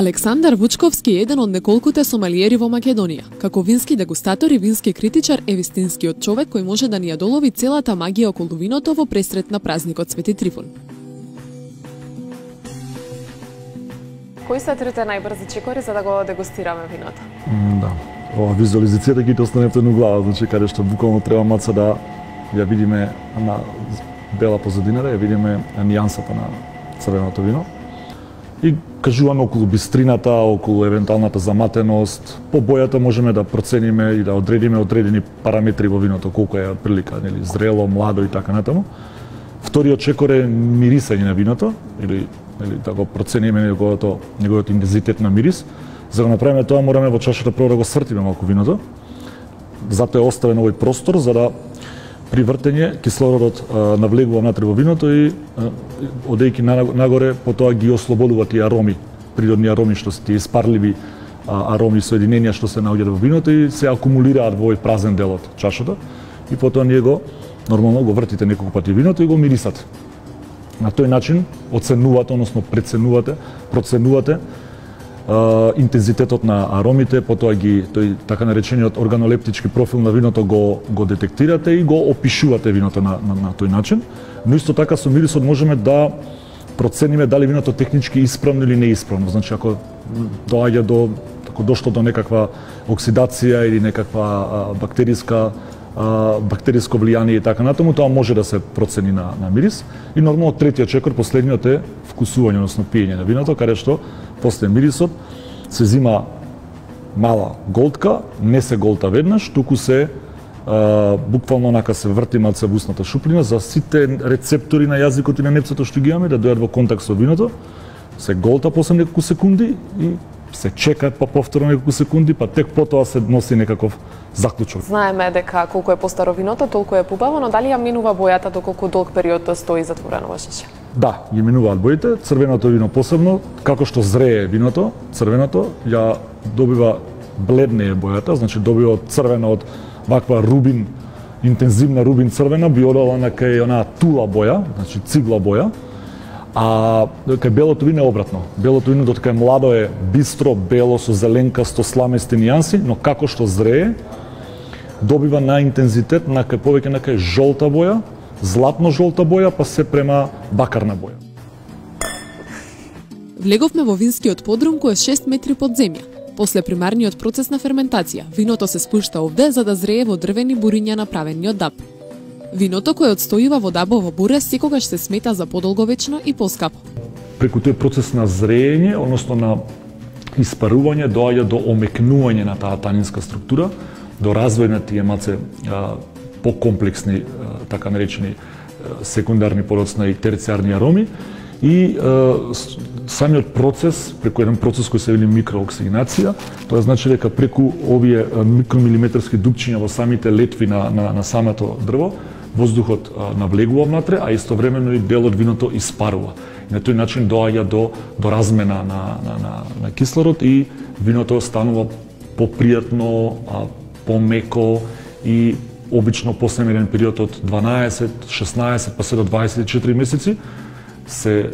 Александар Вучковски е еден од неколкуте сомелиери во Македонија. Како вински дегустатор и вински критичар е вистинскиот човек кој може да ни ја долови целата магија околу виното во пресрет на празникот Свети Трифун. Кои се трите најбрзи чекори за да го дегустираме виното? Да. Ова визуализација ги останете на глава, значи каде што буквално треба маца да ја видиме на бела позадина, да ја видиме нијансата на црвеното вино. И кажуваме околу бистрината, околу евентуалната заматеност. По бојата можеме да процениме и да одредиме одредени параметри во виното, колку е прилика, нели, зрело, младо и така натаму. Вториот чекор е мирисање на виното, или да го процениме неговиот интензитет на мирис. За да направиме тоа, мораме во чашата прво да го свртиме малку виното. Затоа е оставен овој простор за да при вртење кислородот навлегува внатре во виното и одејќи нагоре потоа ги ослободува тие ароми, природни ароми што се тие испарливи ароми соединенија што се наоѓаат во виното и се акумулираат во овој празен дел од чашата и потоа ние го нормално го вртите неколку пати виното и го мирисате. На тој начин оценувате, односно проценувате интензитетот на аромите, потоа тој така наречениот органолептички профил на виното го детектирате и го опишувате виното на тој начин. Но исто така со мирисот можеме да процениме дали виното технички исправно или неисправно. Значи ако доаѓа ако дошло до некаква оксидација или некаква бактериско влијание и така натаму, тоа може да се процени на мирис. И нормално третиот чекор, последниот е вкусување, односно пиење на виното, каде што после мирисот се зима мала голтка, не се голта веднаш, туку се буквално онака се врти малце во устната шуплина за сите рецептори на јазикот и на непцето што ги имаме да дојдат во контакт со виното, се голта после неколку секунди и се чекаат па повторно неколку секунди, па тек потоа се носи некаков заклучок. Знаеме дека колку е постаро виното, толку е пубаво, но дали ја минува бојата доколку долг период стои затворено во шише? Да, ги минуваат боите. Црвеното вино посебно, како што зрее виното, црвеното ја добива бледнее бојата, значи добива од црвена од ваква рубин, интензивна рубин црвена, би одела на кај онаа тула боја, значи цигла боја. А кај белото вино е обратно. Белото вино додека е младо е бистро, бело со зеленкасто сламести нијанси, но како што зрее добива на интензитет на кај повеќе на кај жолта боја, златно жолта боја, па се према бакарна боја. Влеговме во винскиот подрум кој е 6 метри под земја. После примарниот процес на ферментација, виното се спушта овде за да зрее во дрвени буриња направени од даб. Виното кое одстојува во дабово буре секогаш се смета за подолговечно и поскапо. Преку тој процес на зреење, односно на испарување, доаѓа до омекнување на таа танинска структура, до развој на тие малце покомплексни, така наречени секундарни, подоцна и терцијарни ароми и самиот процес, преку еден процес кој се вели микрооксигенација, тоа значи дека преку овие микромилиметарски дупчиња во самите летви на самото дрво, воздухот навлегува внатре, а истовремено и дел од виното испарува. И на тој начин доаѓа до размена на кислород и виното станува попријатно, помеко и обично после еден период од 12, 16 па се до 24 месеци се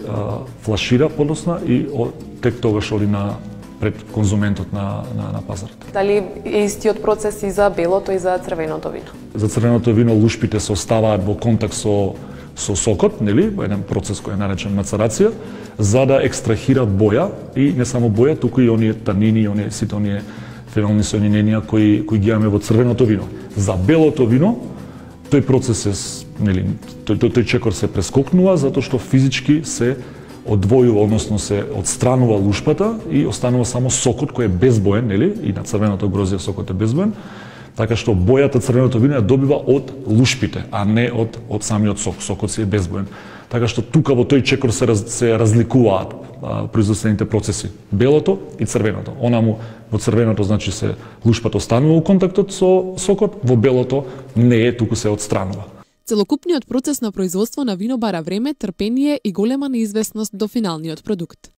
флашира подосна и тек тогаш оди пред конзументот на пазарот. Дали е истиот процес и за белото и за црвеното вино? За црвеното вино лушпите се оставаат во контакт со сокот, нели, во еден процес кој е наречен мацерација, за да екстрахират боја и не само боја, туку и оние танини, сите оние фенолни соединенија кои ги имаме во црвеното вино. За белото вино тој процес е, нели, тој чекор се прескокнува затоа што физички се одвојува, односно се одстранува лушпата и останува само сокот кој е безбоен, нели, и на црвеното грозје сокот е безбоен, така што бојата црвеното вино ја добива од лушпите, а не од самиот сок. Сокот си е безбоен. Така што тука во тој чекор се разликуваат производствените процеси, белото и црвеното. Онаму во црвеното значи се лушпата останува во контактот со сокот, во белото не е, туку се одстранува. Целокупниот процес на производство на вино бара време, трпение и голема неизвестност до финалниот продукт.